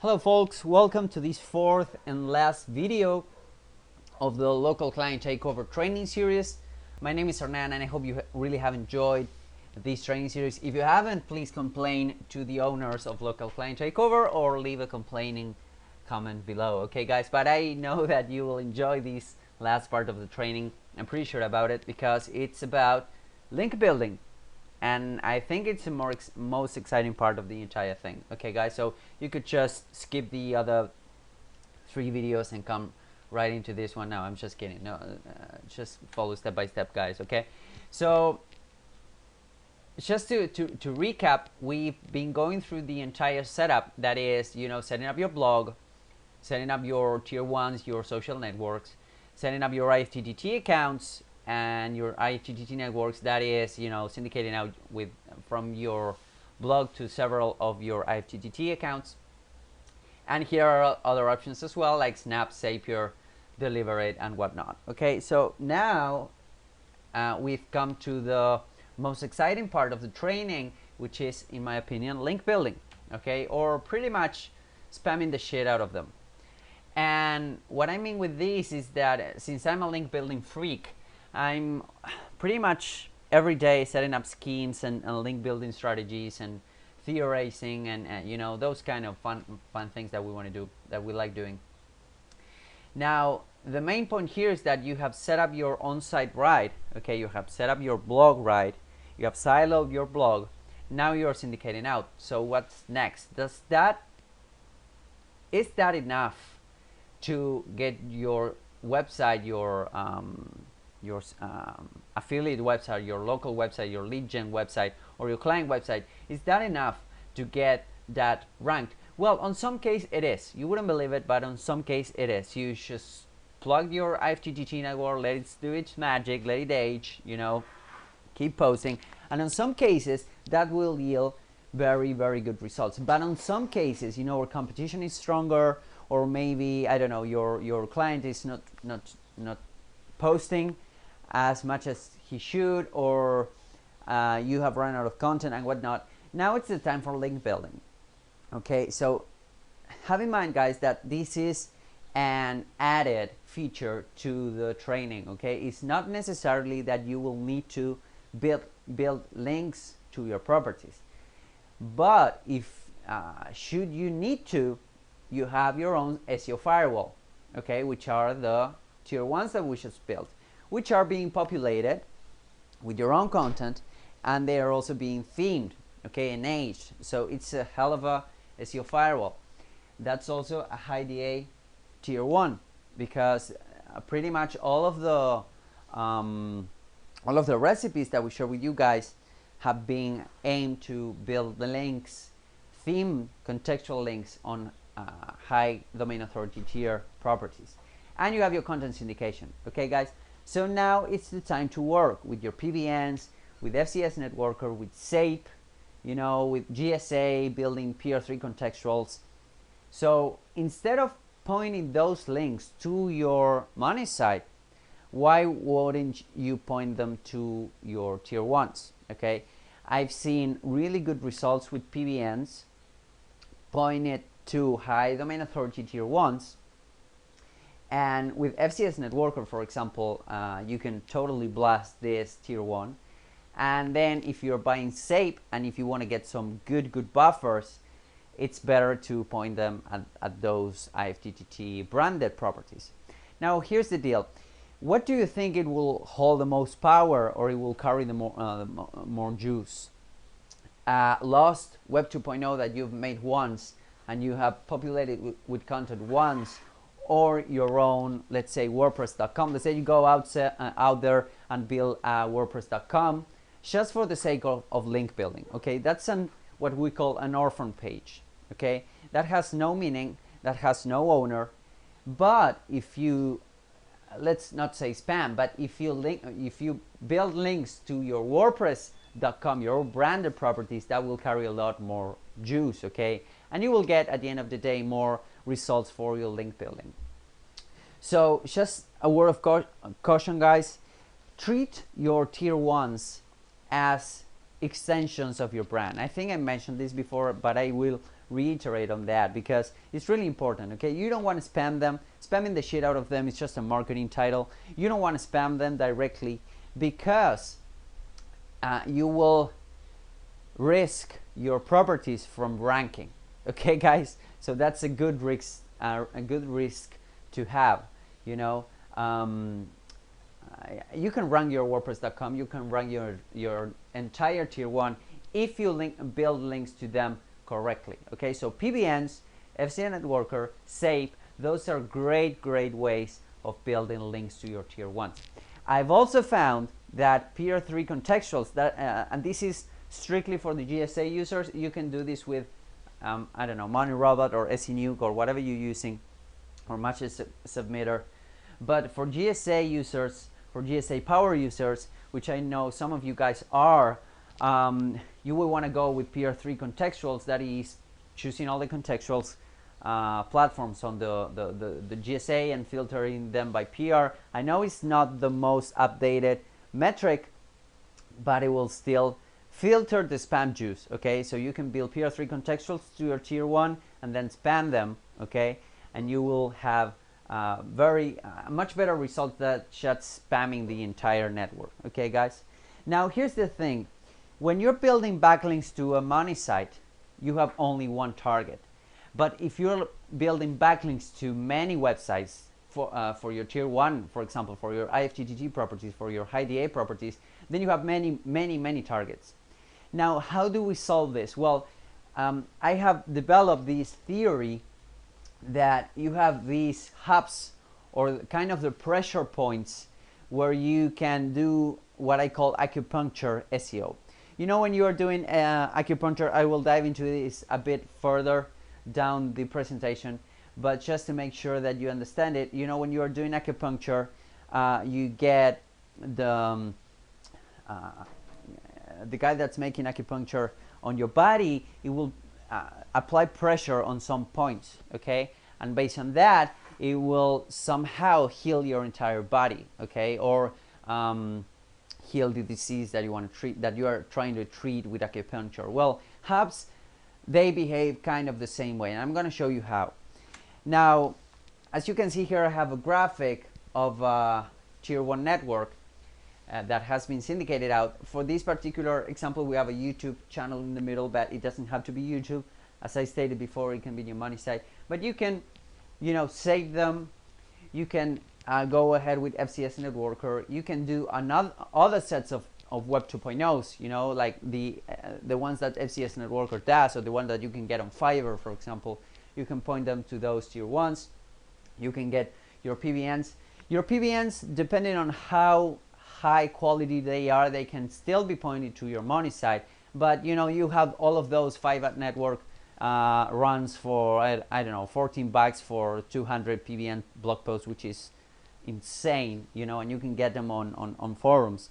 Hello folks, welcome to this fourth and last video of the local client takeover training series. My name is Hernan and I hope you really have enjoyed this training series. If you haven't, please complain to the owners of local client takeover or leave a complaining comment below. Okay guys, but I know that you will enjoy this last part of the training. I'm pretty sure about it because it's about link building. And I think it's the most exciting part of the entire thing. Okay guys, so you could just skip the other 3 videos and come right into this one. No, I'm just kidding. No, just follow step by step guys, okay? So just to recap, we've been going through the entire setup. That is, you know, setting up your blog, setting up your tier 1s, your social networks, setting up your IFTTT accounts, and your IFTTT networks, that is, you know, syndicating out with from your blog to several of your IFTTT accounts. And here are other options as well, like Snap, Zapier, Deliver It, and whatnot. Okay, so now we've come to the most exciting part of the training, which is, in my opinion, link building. Okay, or pretty much spamming the shit out of them. And what I mean with this is that since I'm a link building freak, I'm pretty much every day setting up schemes and link building strategies and theorizing and you know, those kind of fun things that we want to do, that we like doing. Now the main point here is that you have set up your on-site right. Okay, you have set up your blog right, you have siloed your blog, now you're syndicating out. So what's next? Is that enough to get your website, your affiliate website, your local website, your lead gen website, or your client website? Is that enough to get that ranked? Well, on some case it is. You wouldn't believe it, but on some case it is. You just plug your IFTTT network, let it do its magic, let it age, you know, keep posting, and in some cases that will yield very, very good results. But on some cases, you know, where competition is stronger, or maybe, I don't know, your client is not posting as much as he should, or you have run out of content and whatnot. Now it's the time for link building. Okay, so have in mind guys that this is an added feature to the training. Okay, it's not necessarily that you will need to build links to your properties, but if should you need to, you have your own SEO firewall, okay, which are the tier 1s that we just built, which are being populated with your own content, and they are also being themed, okay, and aged. So it's a hell of a SEO firewall. That's also a high DA tier 1, because pretty much all of the recipes that we share with you guys have been aimed to build the links, theme contextual links on high domain authority tier properties. And you have your content syndication. Okay guys, so now it's the time to work with your PBNs, with FCS Networker, with SAPE, you know, with GSA, building PR3 contextuals. So instead of pointing those links to your money site, why wouldn't you point them to your tier 1s? Okay, I've seen really good results with PBNs pointed to high domain authority tier 1s. And with FCS Networker, for example, you can totally blast this tier 1. And then if you're buying SAPE and if you want to get some good buffers, it's better to point them at those IFTTT branded properties. Now here's the deal. What do you think it will hold the most power, or it will carry the more juice? Lost Web 2.0 that you've made once and you have populated with content once, or your own, let's say, WordPress.com. Let's say you go out there and build WordPress.com just for the sake of link building. Okay, that's what we call an orphan page. Okay, that has no meaning, that has no owner. But if you, let's not say spam, but if you build links to your WordPress.com, your branded properties, that will carry a lot more juice. Okay, and you will get at the end of the day more results for your link building. So just a word of caution guys, treat your tier 1s as extensions of your brand. I think I mentioned this before, but I will reiterate on that because it's really important. Okay, you don't want to spam them. Spamming the shit out of them is just a marketing title. You don't want to spam them directly because you will risk your properties from ranking. Okay, guys, so that's a good risk to have. You know, you can rank your WordPress.com, you can rank your entire tier 1 if you build links to them correctly. Okay, so PBNs, FCA Networker, SEO, those are great ways of building links to your tier 1s. I've also found that tier 3 contextuals, that and this is strictly for the GSA users. You can do this with I don't know, Money Robot or SEO or whatever you're using, or Match Submitter. But for GSA users, for GSA Power users, which I know some of you guys are, you will want to go with tier 3 contextuals. That is choosing all the contextuals platforms on the GSA and filtering them by PR. I know it's not the most updated metric, but it will still filter the spam juice. Okay, so you can build PR3 contextuals to your tier 1 and then spam them. Okay, and you will have much better results than just spamming the entire network. Okay, guys. Now here's the thing: when you're building backlinks to a money site, you have only one target. But if you're building backlinks to many websites for your tier 1, for example, for your IFTTT properties, for your high DA properties, then you have many targets. Now, how do we solve this? Well, I have developed this theory that you have these hubs, or kind of the pressure points, where you can do what I call acupuncture SEO. You know, when you are doing acupuncture, I will dive into this a bit further down the presentation, but just to make sure that you understand it, you know, when you are doing acupuncture, you get the guy that's making acupuncture on your body. It will apply pressure on some points, okay, and based on that, it will somehow heal your entire body, okay, or heal the disease that you want to treat, that you are trying to treat with acupuncture. Well, hubs, they behave kind of the same way, and I'm going to show you how. Now, as you can see here, I have a graphic of a tier 1 network that has been syndicated out. For this particular example, we have a YouTube channel in the middle, but it doesn't have to be YouTube. As I stated before, it can be your money site, but you can, you know, save them. You can go ahead with FCS Networker. You can do other sets of Web 2.0s, you know, like the ones that FCS Networker does, or the one that you can get on Fiverr, for example. You can point them to those tier 1s. You can get your PBNs. Your PBNs, depending on how high quality they are, they can still be pointed to your money site. But you know, you have all of those 5 network runs for I don't know, $14 for 200 PBN blog posts, which is insane, you know, and you can get them on forums.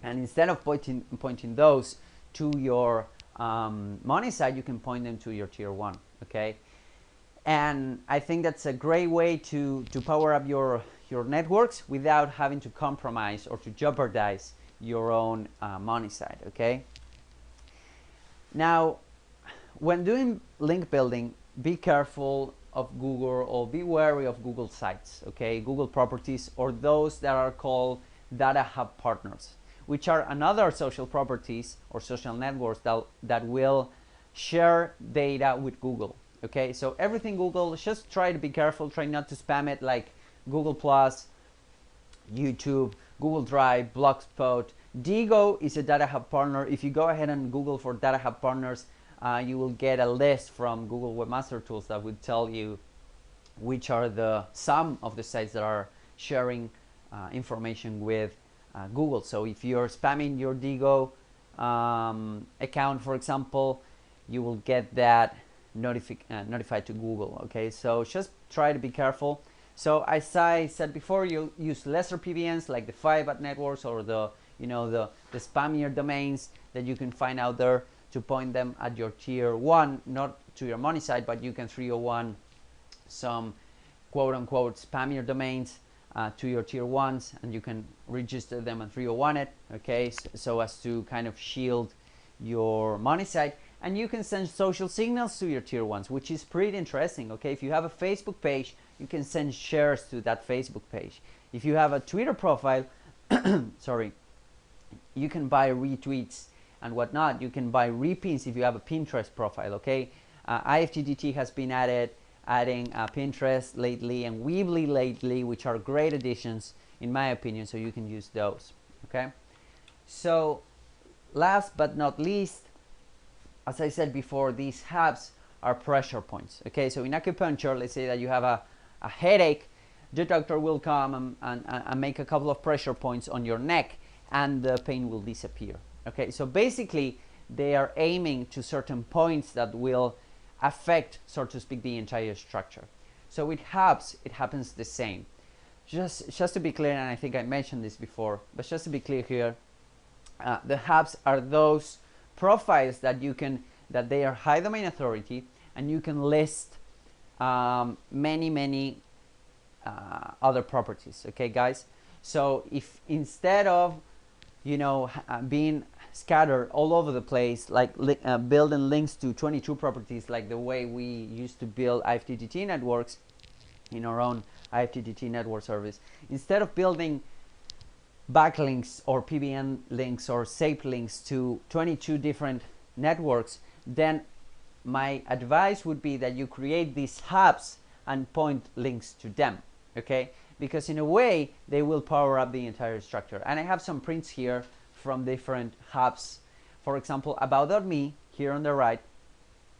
And instead of pointing those to your money site, you can point them to your tier 1. Okay, and I think that's a great way to power up your networks without having to compromise or to jeopardize your own money site. Okay, now when doing link building, be careful of Google, or be wary of Google sites, okay, Google properties, or those that are called Data Hub partners, which are another social properties or social networks that will share data with Google. Okay, so everything Google, just try to be careful, try not to spam it, like Google Plus, YouTube, Google Drive, Blogspot. Digo is a Data Hub partner. If you go ahead and Google for Data Hub partners, you will get a list from Google Webmaster Tools that would tell you which are some of the sites that are sharing information with Google. So if you're spamming your Digo account, for example, you will get that notified to Google. Okay, so just try to be careful. So as I said before, you use lesser PBNs like the 5 networks, or the spammier domains that you can find out there, to point them at your tier 1, not to your money site, but you can 301 some quote-unquote spammier domains to your tier 1s, and you can register them and 301 it, okay, so as to kind of shield your money site. and you can send social signals to your tier ones, which is pretty interesting. Okay, if you have a Facebook page, you can send shares to that Facebook page. If you have a Twitter profile, sorry, you can buy retweets and whatnot. You can buy repins if you have a Pinterest profile. Okay, IFTTT has been adding Pinterest lately and Weebly lately, which are great additions in my opinion, so you can use those. Okay, so last but not least, as I said before, these hubs are pressure points. Okay, so in acupuncture, let's say that you have a headache, the doctor will come and make a couple of pressure points on your neck and the pain will disappear. Okay, so basically they are aiming to certain points that will affect, so to speak, the entire structure. So with hubs, it happens the same. Just to be clear, and I think I mentioned this before, but just to be clear here, the hubs are those profiles that they are high domain authority, and you can list many other properties. Okay, guys. So if instead of being scattered all over the place, like building links to 22 properties, like the way we used to build IFTTT networks in our own IFTTT network service, instead of building backlinks or PBN links or SAPE links to 22 different networks, then my advice would be that you create these hubs and point links to them. Okay, because in a way they will power up the entire structure. And I have some prints here from different hubs. For example, about.me, here on the right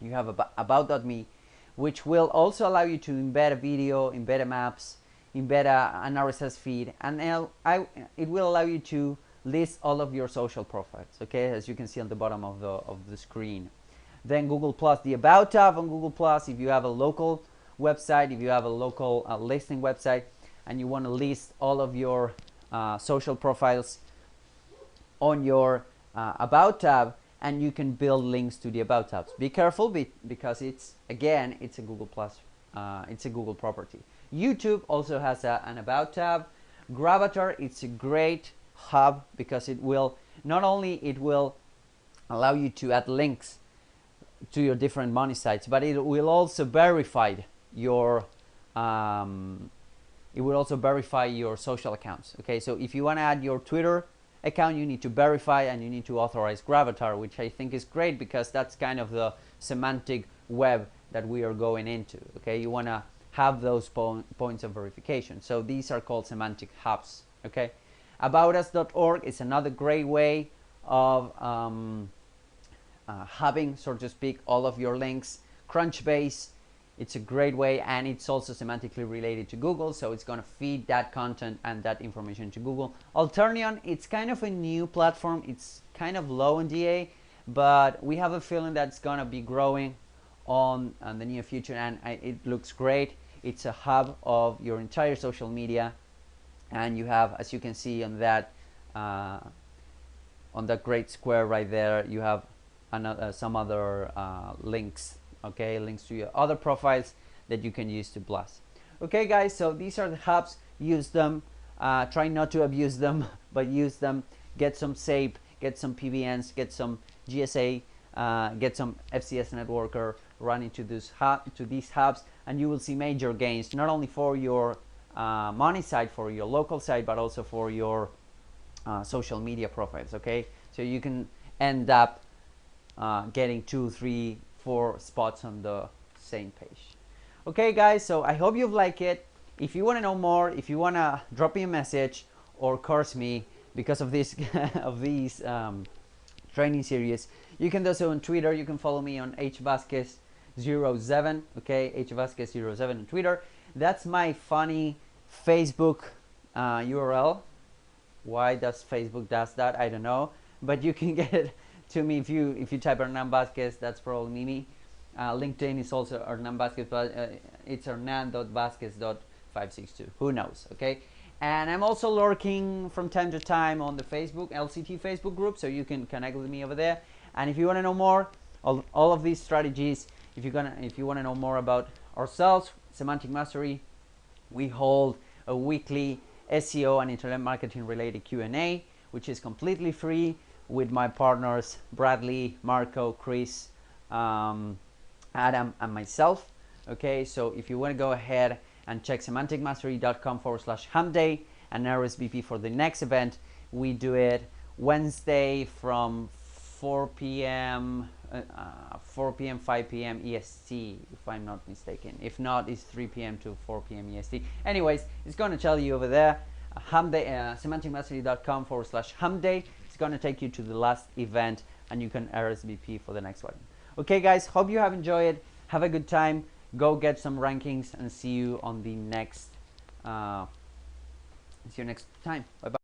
you have about.me, which will also allow you to embed a video, embed a maps, embed an RSS feed, and it will allow you to list all of your social profiles. Okay, as you can see on the bottom of the screen. Then Google Plus, the About tab on Google Plus, if you have a local website, if you have a local listing website and you want to list all of your social profiles on your About tab, and you can build links to the About tabs. Be careful because it's a Google Plus, it's a Google property. YouTube also has an About tab. Gravatar, it's a great hub because it will not only allow you to add links to your different money sites, but it will also verify your social accounts. Okay, so if you want to add your Twitter account, you need to verify and you need to authorize Gravatar, which I think is great because that's kind of the semantic web that we are going into. Okay, you want to have those points of verification. So these are called semantic hubs. Okay, aboutus.org is another great way of having, so to speak, all of your links. Crunchbase, it's a great way, and it's also semantically related to Google, so it's going to feed that content and that information to Google. Alternion, it's kind of a new platform. It's kind of low in DA, but we have a feeling that it's going to be growing on the near future, and it looks great. It's a hub of your entire social media, and you have, as you can see on that great square right there, you have some other links. Okay, links to your other profiles that you can use to blast. Okay, guys, so these are the hubs. Use them. Try not to abuse them, but use them. Get some SAPE, get some PBNs, get some GSA, get some FCS networker running to these hubs, and you will see major gains, not only for your money site, for your local site, but also for your social media profiles. Okay, so you can end up getting 2, 3, 4 spots on the same page. Okay, guys, so I hope you've liked it. If you want to know more, if you want to drop me a message or curse me because of this of these training series, you can do so on Twitter. You can follow me on hvazquez07. Okay, hvazquez07 on Twitter. That's my funny Facebook URL. Why does Facebook does that? I don't know, but you can get it to me if you type Hernan Vazquez. That's probably me. LinkedIn is also Hernan Vazquez, but it's hernan.vazquez.562. Who knows? Okay, and I'm also lurking from time to time on the Facebook LCT Facebook group, so you can connect with me over there. And if you want to know more all of these strategies, if you want to know more about ourselves, Semantic Mastery, we hold a weekly SEO and internet marketing related Q&A, which is completely free, with my partners Bradley, Marco, Chris, Adam and myself. Okay, so if you want to go ahead and check semanticmastery.com/hump day and RSVP for the next event, we do it Wednesday from 4 p.m. 5 p.m. EST, if I'm not mistaken. If not, it's 3 p.m. to 4 p.m. EST. Anyways, it's going to tell you over there, semanticmastery.com/hump day. It's going to take you to the last event, and you can RSVP for the next one. Okay, guys, hope you have enjoyed it. Have a good time. Go get some rankings, and see you on the next. See you next time. Bye bye.